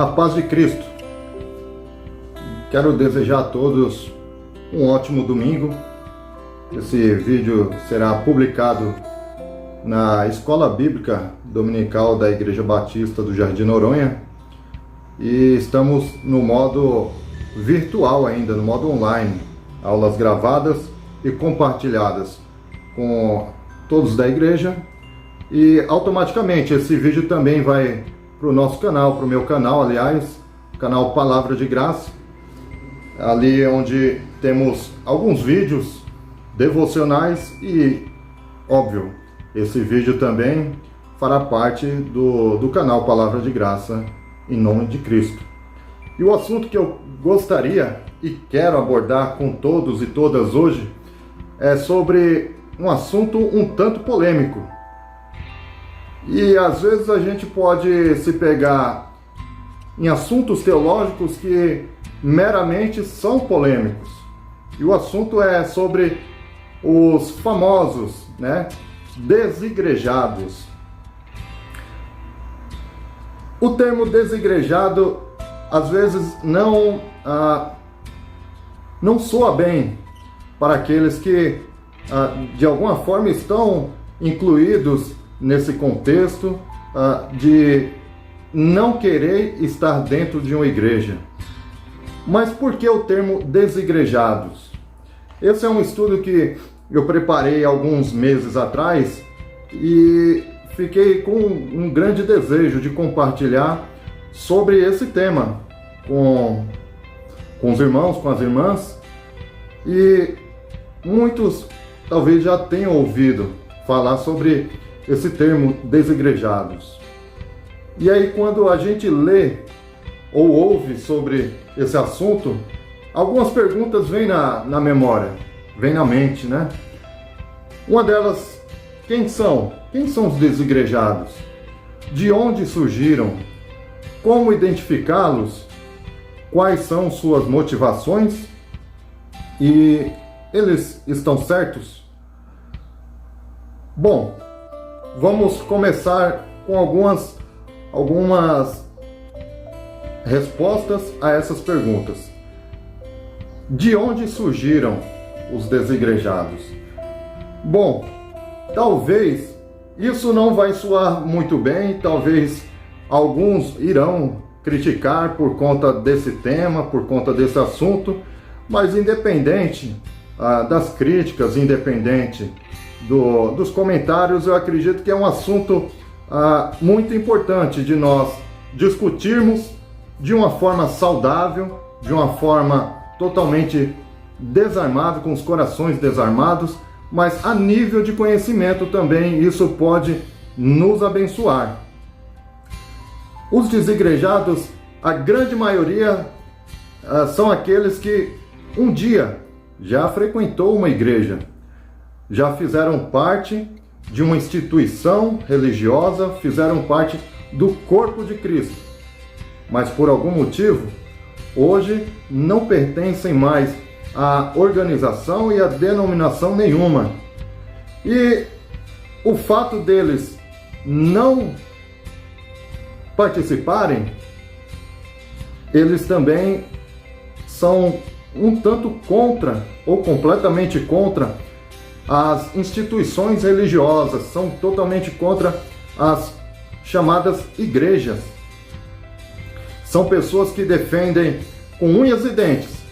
A paz de Cristo. Quero desejar a todos um ótimo domingo. Esse vídeo será publicado na Escola Bíblica Dominical da Igreja Batista do Jardim Noronha. E estamos no modo virtual ainda, no modo online. Aulas gravadas e compartilhadas com todos da igreja. E automaticamente esse vídeo também vai para o nosso canal, para o meu canal, aliás, canal Palavra de Graça, ali onde temos alguns vídeos devocionais e, óbvio, esse vídeo também fará parte do canal Palavra de Graça, em nome de Cristo. E o assunto que eu gostaria e quero abordar com todos e todas hoje é sobre um assunto um tanto polêmico. E às vezes a gente pode se pegar em assuntos teológicos que meramente são polêmicos. E o assunto é sobre os famosos, desigrejados. O termo desigrejado às vezes não soa bem para aqueles que de alguma forma estão incluídos nesse contexto de não querer estar dentro de uma igreja. Mas por que o termo desigrejados? Esse é um estudo que eu preparei alguns meses atrás e fiquei com um grande desejo de compartilhar sobre esse tema com os irmãos, com as irmãs, e muitos talvez já tenham ouvido falar sobre esse termo desigrejados. E aí quando a gente lê ou ouve sobre esse assunto, algumas perguntas vêm na memória, vêm na mente, Uma delas, quem são? Quem são os desigrejados? De onde surgiram? Como identificá-los? Quais são suas motivações? E eles estão certos? Bom, vamos começar com algumas respostas a essas perguntas. De onde surgiram os desigrejados? Bom, talvez isso não vai soar muito bem, talvez alguns irão criticar por conta desse tema, por conta desse assunto, mas independente das críticas, independente dos comentários, eu acredito que é um assunto muito importante de nós discutirmos de uma forma saudável, de uma forma totalmente desarmada, com os corações desarmados, mas a nível de conhecimento também isso pode nos abençoar. Os desigrejados, a grande maioria são aqueles que um dia já frequentou uma igreja, já fizeram parte de uma instituição religiosa, fizeram parte do corpo de Cristo, mas por algum motivo, hoje não pertencem mais a organização e a denominação nenhuma. E o fato deles não participarem, eles também são um tanto contra ou completamente contra as instituições religiosas, são totalmente contra as chamadas igrejas. São pessoas que defendem com unhas e dentes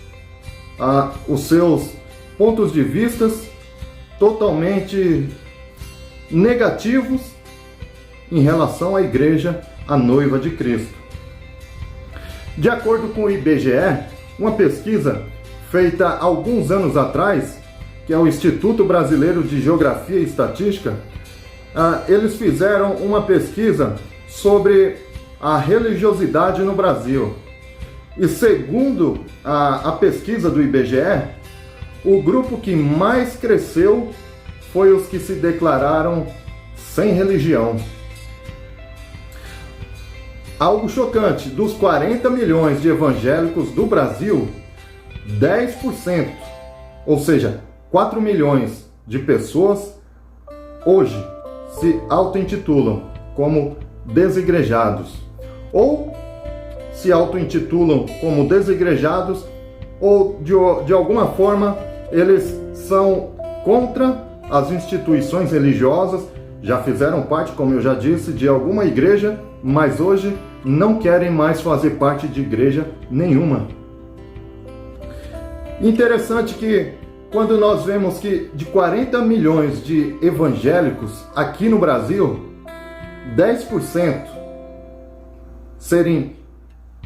os seus pontos de vista totalmente negativos em relação à igreja, a noiva de Cristo. De acordo com o IBGE, uma pesquisa feita há alguns anos atrás, que é o Instituto Brasileiro de Geografia e Estatística, eles fizeram uma pesquisa sobre a religiosidade no Brasil. E segundo a pesquisa do IBGE, o grupo que mais cresceu foi os que se declararam sem religião. Algo chocante, dos 40 milhões de evangélicos do Brasil, 10%, ou seja, 4 milhões de pessoas, hoje se auto-intitulam como desigrejados, ou se auto-intitulam como desigrejados ou de alguma forma eles são contra as instituições religiosas, já fizeram parte, como eu já disse, de alguma igreja, mas hoje não querem mais fazer parte de igreja nenhuma. Interessante que quando nós vemos que de 40 milhões de evangélicos aqui no Brasil, 10% serem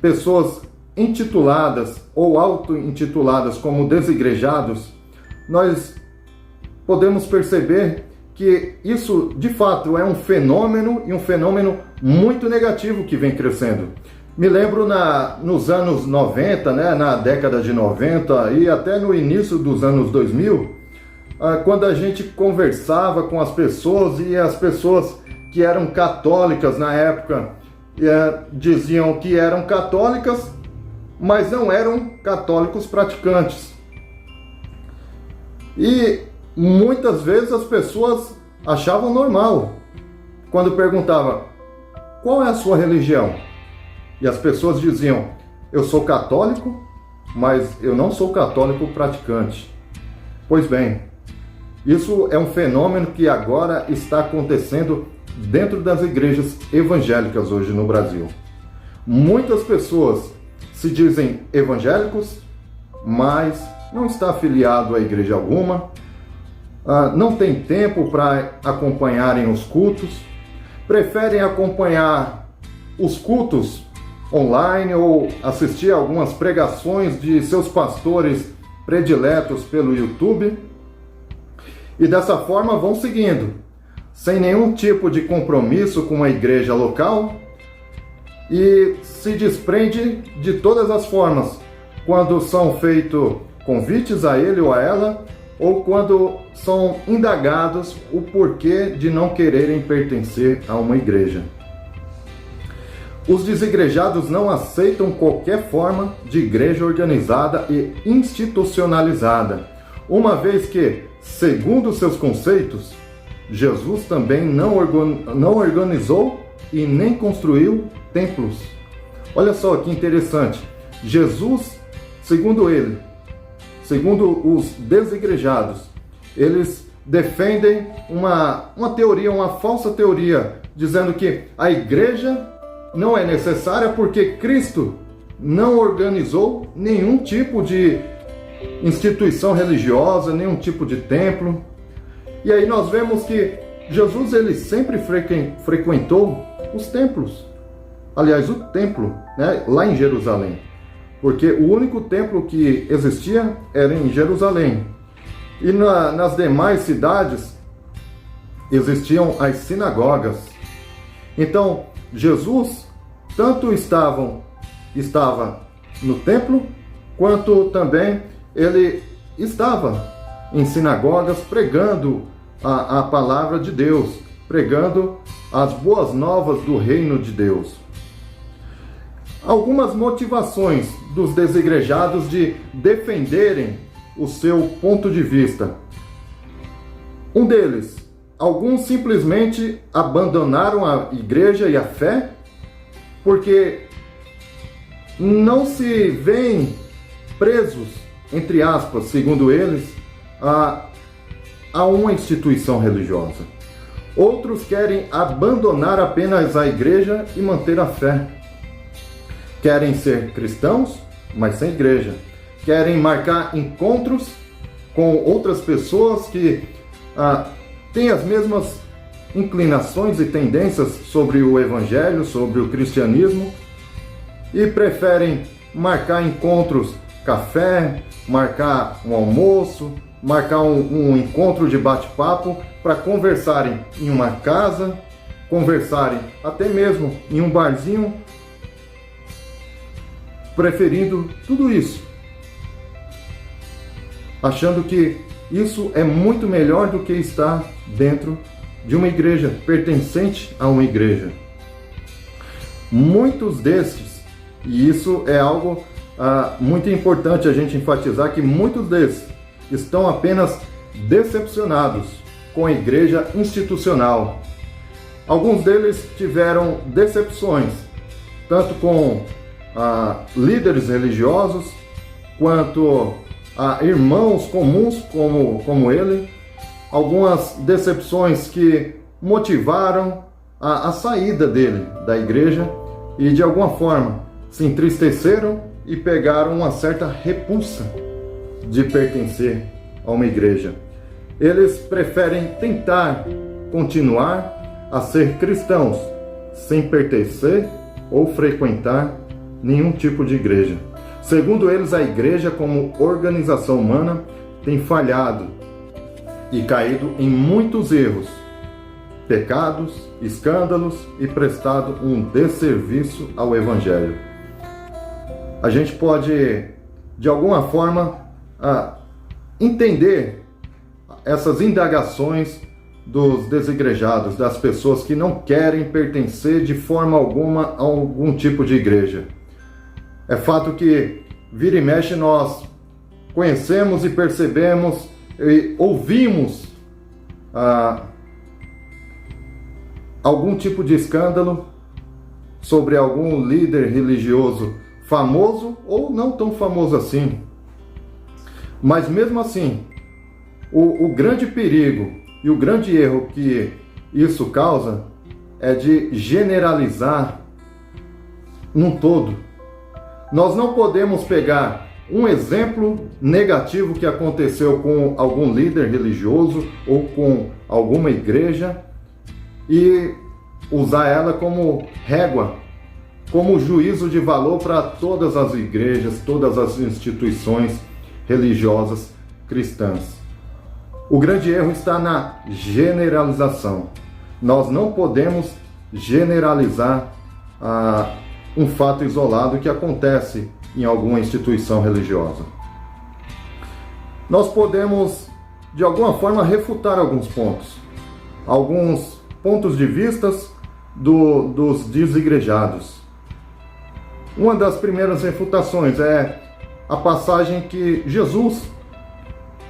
pessoas intituladas ou auto-intituladas como desigrejados, nós podemos perceber que isso de fato é um fenômeno e um fenômeno muito negativo que vem crescendo. Me lembro nos anos 90, na década de 90 e até no início dos anos 2000, quando a gente conversava com as pessoas e as pessoas que eram católicas na época diziam que eram católicas, mas não eram católicos praticantes. E muitas vezes as pessoas achavam normal quando perguntava: qual é a sua religião? E as pessoas diziam: eu sou católico, mas eu não sou católico praticante. Pois bem, isso é um fenômeno que agora está acontecendo dentro das igrejas evangélicas hoje no Brasil. Muitas pessoas se dizem evangélicos, mas não está afiliado a igreja alguma, não tem tempo para acompanharem os cultos, preferem acompanhar os cultos online ou assistir algumas pregações de seus pastores prediletos pelo YouTube, e dessa forma vão seguindo, sem nenhum tipo de compromisso com a igreja local, e se desprende de todas as formas quando são feitos convites a ele ou a ela, ou quando são indagados o porquê de não quererem pertencer a uma igreja. Os desigrejados não aceitam qualquer forma de igreja organizada e institucionalizada, uma vez que, segundo seus conceitos, Jesus também não organizou e nem construiu templos. Olha só que interessante. Jesus, segundo os desigrejados, eles defendem uma teoria, uma falsa teoria, dizendo que a igreja não é necessária porque Cristo não organizou nenhum tipo de instituição religiosa, nenhum tipo de templo. E aí nós vemos que Jesus ele sempre frequentou os templos. Aliás, o templo, lá em Jerusalém. Porque o único templo que existia era em Jerusalém. E nas demais cidades existiam as sinagogas. Então, Jesus tanto estava no templo, quanto também ele estava em sinagogas pregando a palavra de Deus, pregando as boas novas do reino de Deus. Algumas motivações dos desigrejados de defenderem o seu ponto de vista. Um deles, alguns simplesmente abandonaram a igreja e a fé porque não se veem presos, entre aspas, segundo eles, a uma instituição religiosa. Outros querem abandonar apenas a igreja e manter a fé. Querem ser cristãos, mas sem igreja. Querem marcar encontros com outras pessoas que têm as mesmas inclinações e tendências sobre o evangelho, sobre o cristianismo, e preferem marcar encontros, café, marcar um almoço, marcar um encontro de bate-papo para conversarem em uma casa, conversarem até mesmo em um barzinho, preferindo tudo isso, achando que isso é muito melhor do que estar dentro de uma igreja, pertencente a uma igreja. Muitos destes, e isso é algo muito importante a gente enfatizar, que muitos desses estão apenas decepcionados com a igreja institucional. Alguns deles tiveram decepções, tanto com a líderes religiosos, quanto a irmãos comuns como ele, algumas decepções que motivaram a saída dele da igreja e de alguma forma se entristeceram e pegaram uma certa repulsa de pertencer a uma igreja. Eles preferem tentar continuar a ser cristãos sem pertencer ou frequentar nenhum tipo de igreja. Segundo eles, a igreja como organização humana tem falhado e caído em muitos erros, pecados, escândalos e prestado um desserviço ao Evangelho. A gente pode, de alguma forma, entender essas indagações dos desigrejados, das pessoas que não querem pertencer de forma alguma a algum tipo de igreja. É fato que, vira e mexe, nós conhecemos e percebemos e ouvimos algum tipo de escândalo sobre algum líder religioso famoso ou não tão famoso assim. Mas mesmo assim, o grande perigo e o grande erro que isso causa é de generalizar num todo. Nós não podemos pegar um exemplo negativo que aconteceu com algum líder religioso ou com alguma igreja e usar ela como régua, como juízo de valor para todas as igrejas, todas as instituições religiosas cristãs. O grande erro está na generalização. Nós não podemos generalizar um fato isolado que acontece em alguma instituição religiosa. Nós podemos, de alguma forma, refutar alguns pontos de vistas dos desigrejados. Uma das primeiras refutações é a passagem que Jesus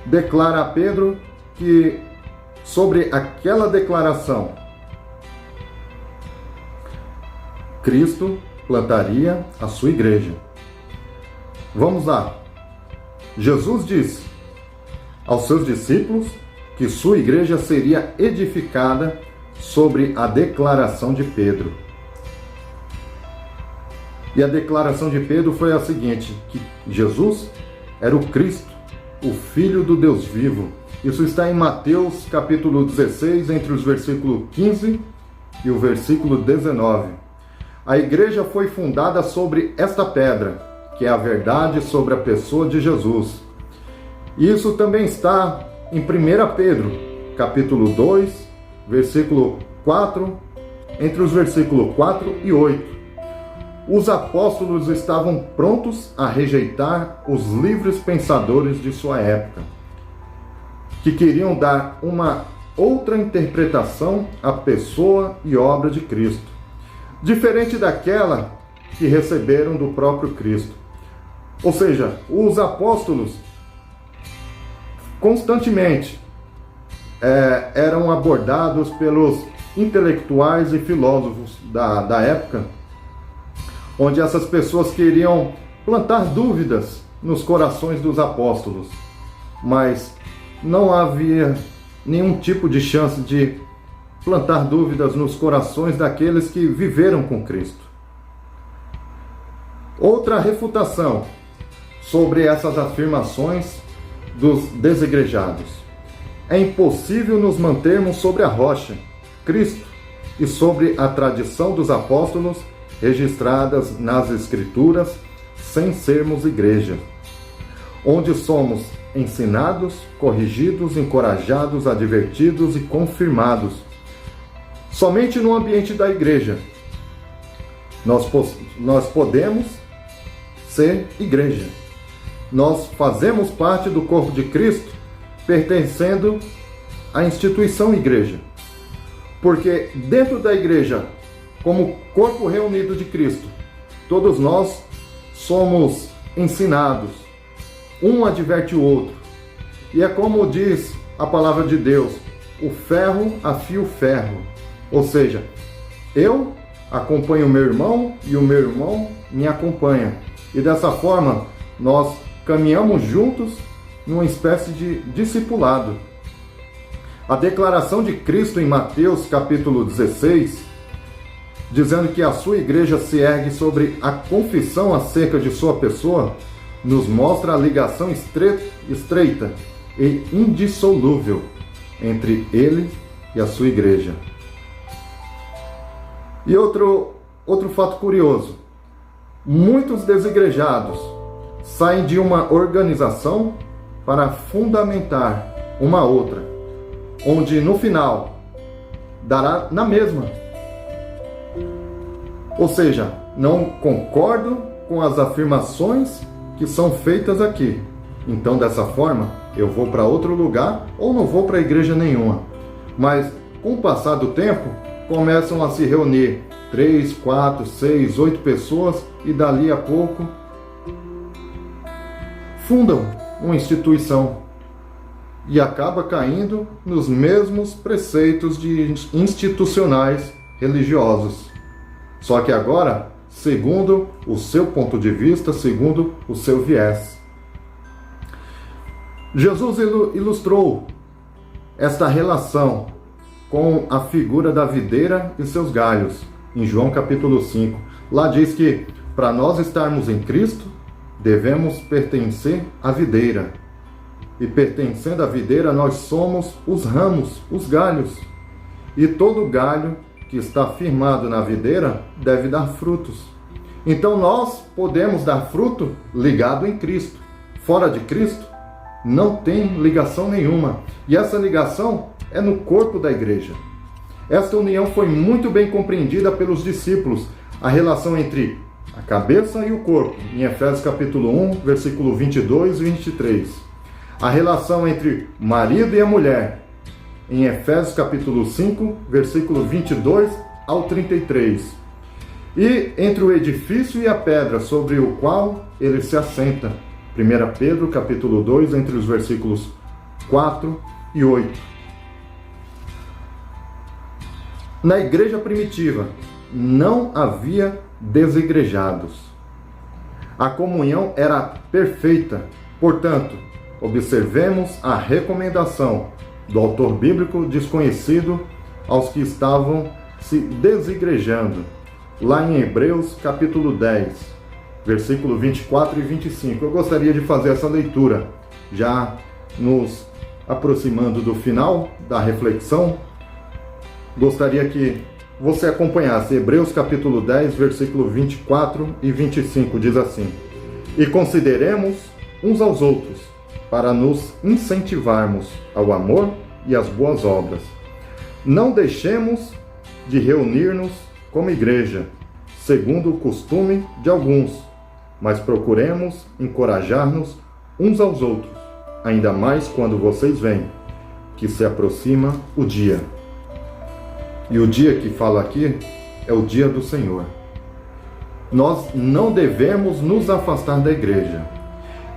declara a Pedro que, sobre aquela declaração, Cristo plantaria a sua igreja. Vamos lá. Jesus disse aos seus discípulos que sua igreja seria edificada sobre a declaração de Pedro. E a declaração de Pedro foi a seguinte, que Jesus era o Cristo, o Filho do Deus vivo. Isso está em Mateus capítulo 16, entre os versículos 15 e o versículo 19. A igreja foi fundada sobre esta pedra, que é a verdade sobre a pessoa de Jesus. Isso também está em 1 Pedro, capítulo 2, versículo 4, entre os versículos 4 e 8. Os apóstolos estavam prontos a rejeitar os livres pensadores de sua época, que queriam dar uma outra interpretação à pessoa e obra de Cristo, diferente daquela que receberam do próprio Cristo. Ou seja, os apóstolos constantemente eram abordados pelos intelectuais e filósofos da época, onde essas pessoas queriam plantar dúvidas nos corações dos apóstolos, mas não havia nenhum tipo de chance de plantar dúvidas nos corações daqueles que viveram com Cristo. Outra refutação sobre essas afirmações dos desigrejados. É impossível nos mantermos sobre a rocha, Cristo, e sobre a tradição dos apóstolos registradas nas Escrituras, sem sermos igreja, onde somos ensinados, corrigidos, encorajados, advertidos e confirmados. Somente no ambiente da igreja nós podemos ser igreja. Nós fazemos parte do corpo de Cristo, pertencendo à instituição igreja. Porque dentro da igreja, como corpo reunido de Cristo, todos nós somos ensinados, um adverte o outro. E é como diz a palavra de Deus, o ferro afia o ferro. Ou seja, eu acompanho o meu irmão e o meu irmão me acompanha. E dessa forma, nós caminhamos juntos numa espécie de discipulado. A declaração de Cristo em Mateus capítulo 16, dizendo que a sua igreja se ergue sobre a confissão acerca de sua pessoa, nos mostra a ligação estreita e indissolúvel entre ele e a sua igreja. E outro fato curioso: muitos desigrejados saem de uma organização para fundamentar uma outra, onde no final dará na mesma. Ou seja, não concordo com as afirmações que são feitas aqui. Então, dessa forma, eu vou para outro lugar ou não vou para igreja nenhuma. Mas, com o passar do tempo, começam a se reunir 3, 4, 6, 8 pessoas e dali a pouco fundam uma instituição e acaba caindo nos mesmos preceitos institucionais religiosos. Só que agora, segundo o seu ponto de vista, segundo o seu viés. Jesus ilustrou esta relação com a figura da videira e seus galhos, em João capítulo 5. Lá diz que para nós estarmos em Cristo, devemos pertencer à videira. E pertencendo à videira, nós somos os ramos, os galhos. E todo galho que está firmado na videira deve dar frutos. Então nós podemos dar fruto ligado em Cristo. Fora de Cristo, não tem ligação nenhuma. E essa ligação é no corpo da igreja. Esta união foi muito bem compreendida pelos discípulos, a relação entre a cabeça e o corpo, em Efésios capítulo 1, versículo 22 e 23. A relação entre o marido e a mulher, em Efésios capítulo 5, versículo 22 ao 33. E entre o edifício e a pedra sobre o qual ele se assenta, 1 Pedro capítulo 2, entre os versículos 4 e 8. Na igreja primitiva, não havia desigrejados. A comunhão era perfeita. Portanto, observemos a recomendação do autor bíblico desconhecido aos que estavam se desigrejando, lá em Hebreus capítulo 10, versículo 24 e 25. Eu gostaria de fazer essa leitura, já nos aproximando do final da reflexão. Gostaria que você acompanhasse Hebreus capítulo 10, versículo 24 e 25, diz assim: E consideremos uns aos outros, para nos incentivarmos ao amor e às boas obras. Não deixemos de reunir-nos como igreja, segundo o costume de alguns, mas procuremos encorajar-nos uns aos outros, ainda mais quando vocês veem que se aproxima o dia. E o dia que fala aqui é o dia do Senhor. Nós não devemos nos afastar da igreja.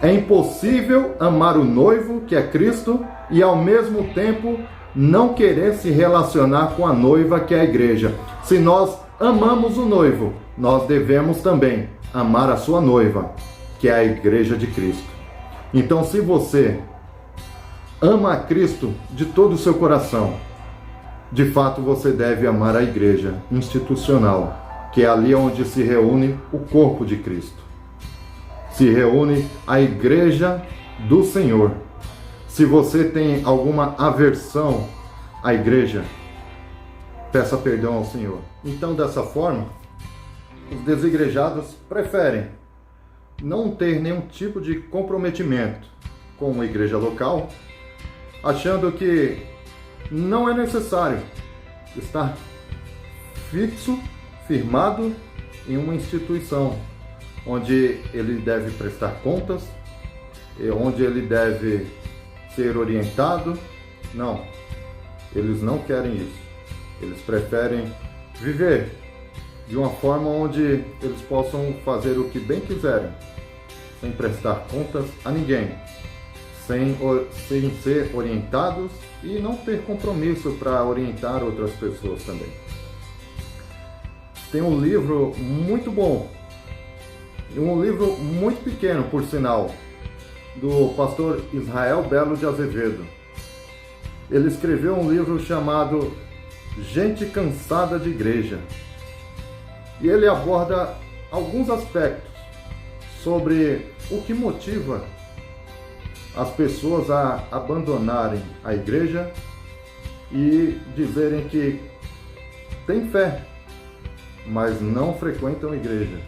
É impossível amar o noivo, que é Cristo, e ao mesmo tempo não querer se relacionar com a noiva, que é a igreja. Se nós amamos o noivo, nós devemos também amar a sua noiva, que é a igreja de Cristo. Então, se você ama a Cristo de todo o seu coração, de fato você deve amar a igreja institucional, que é ali onde se reúne o corpo de Cristo. Se reúne a igreja do Senhor. Se você tem alguma aversão à igreja, peça perdão ao Senhor. Então, dessa forma, os desigrejados preferem não ter nenhum tipo de comprometimento com a igreja local, achando que não é necessário estar fixo, firmado em uma instituição, onde ele deve prestar contas, onde ele deve ser orientado. Não, eles não querem isso. Eles preferem viver de uma forma onde eles possam fazer o que bem quiserem, sem prestar contas a ninguém, sem ser orientados e não ter compromisso para orientar outras pessoas também. Tem um livro muito bom um livro muito pequeno, por sinal, do pastor Israel Belo de Azevedo. Ele escreveu um livro chamado Gente Cansada de Igreja. E ele aborda alguns aspectos sobre o que motiva as pessoas a abandonarem a igreja e dizerem que têm fé, mas não frequentam a igreja.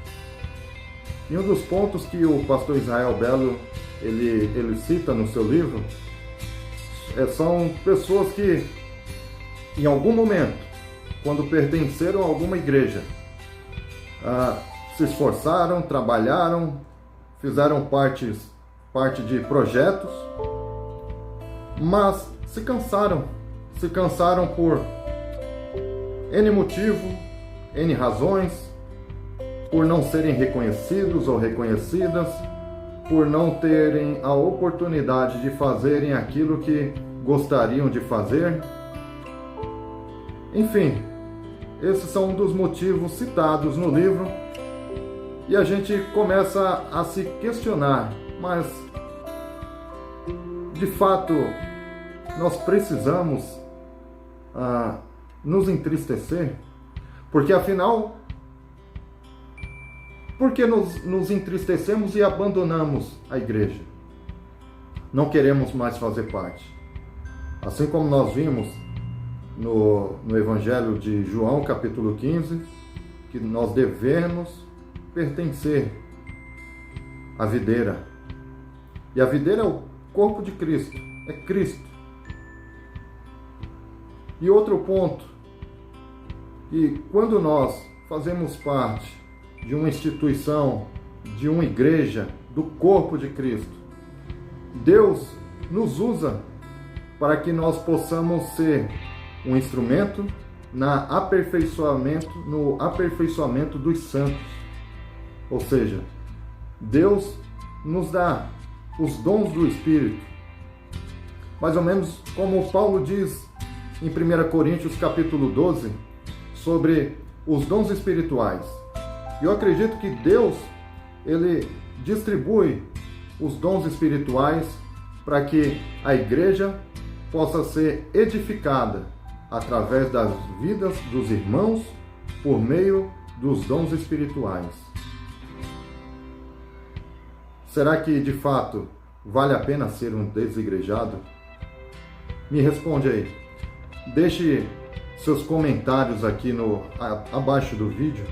E um dos pontos que o pastor Israel Belo ele cita no seu livro são pessoas que, em algum momento, quando pertenceram a alguma igreja, se esforçaram, trabalharam, fizeram parte de projetos, mas se cansaram por N motivo, N razões, por não serem reconhecidos ou reconhecidas, por não terem a oportunidade de fazerem aquilo que gostariam de fazer. Enfim, esses são um dos motivos citados no livro, e a gente começa a se questionar, mas de fato nós precisamos nos entristecer? Porque afinal, por que nos entristecemos e abandonamos a igreja? Não queremos mais fazer parte. Assim como nós vimos no Evangelho de João, capítulo 15, que nós devemos pertencer à videira. E a videira é o corpo de Cristo, é Cristo. E outro ponto, que quando nós fazemos parte de uma instituição, de uma igreja, do corpo de Cristo, Deus nos usa para que nós possamos ser um instrumento no aperfeiçoamento dos santos. Ou seja, Deus nos dá os dons do Espírito, mais ou menos como Paulo diz em 1 Coríntios capítulo 12, sobre os dons espirituais. E eu acredito que Deus, ele distribui os dons espirituais para que a igreja possa ser edificada através das vidas dos irmãos por meio dos dons espirituais. Será que de fato vale a pena ser um desigrejado? Me responde aí. Deixe seus comentários aqui abaixo do vídeo,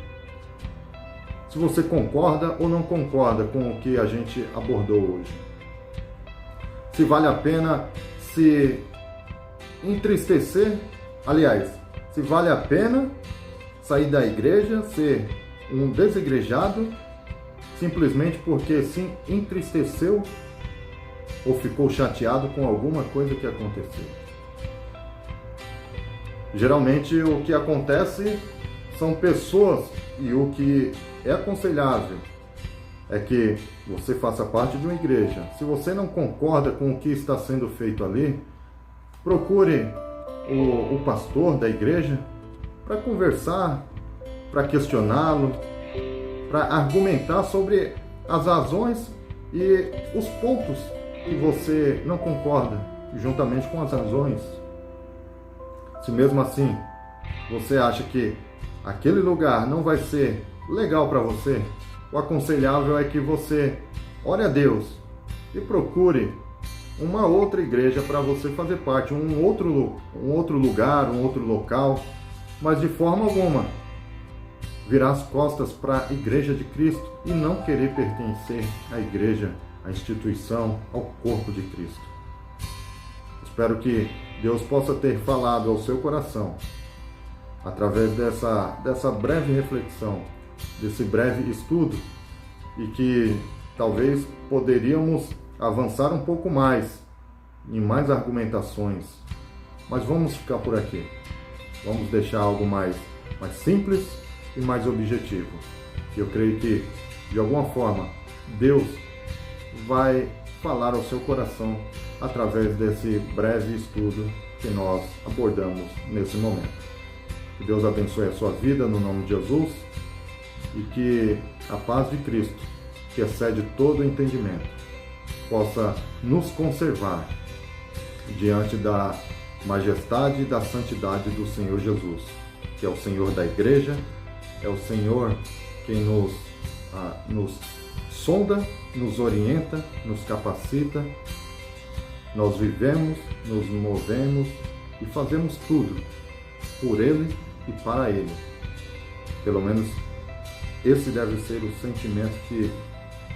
se você concorda ou não concorda com o que a gente abordou hoje. Se vale a pena se entristecer, aliás, se vale a pena sair da igreja, ser um desigrejado, simplesmente porque se entristeceu ou ficou chateado com alguma coisa que aconteceu. Geralmente o que acontece são pessoas, e o que é aconselhável é que você faça parte de uma igreja. Se você não concorda com o que está sendo feito ali, procure o pastor da igreja para conversar, para questioná-lo, para argumentar sobre as razões e os pontos que você não concorda, juntamente com as razões. Se mesmo assim você acha que aquele lugar não vai ser legal para você, o aconselhável é que você ore a Deus e procure uma outra igreja para você fazer parte, um outro lugar, um outro local, mas de forma alguma virar as costas para a igreja de Cristo e não querer pertencer à igreja, à instituição, ao corpo de Cristo. Espero que Deus possa ter falado ao seu coração através dessa breve reflexão, desse breve estudo, e que talvez poderíamos avançar um pouco mais em mais argumentações, mas vamos ficar por aqui. Vamos deixar algo mais simples e mais objetivo. Eu creio que, de alguma forma, Deus vai falar ao seu coração através desse breve estudo que nós abordamos nesse momento. Que Deus abençoe a sua vida no nome de Jesus e que a paz de Cristo que excede todo o entendimento, possa nos conservar diante da majestade e da santidade do Senhor Jesus, que é o Senhor da igreja, é o Senhor quem nos sonda, nos orienta, nos capacita. Nós vivemos, nos movemos e fazemos tudo por Ele e para Ele. Pelo menos esse deve ser o sentimento que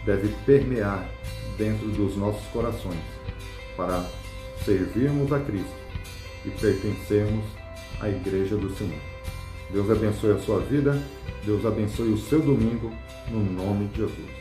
deve permear dentro dos nossos corações, para servirmos a Cristo e pertencermos à Igreja do Senhor. Deus abençoe a sua vida, Deus abençoe o seu domingo, no nome de Jesus.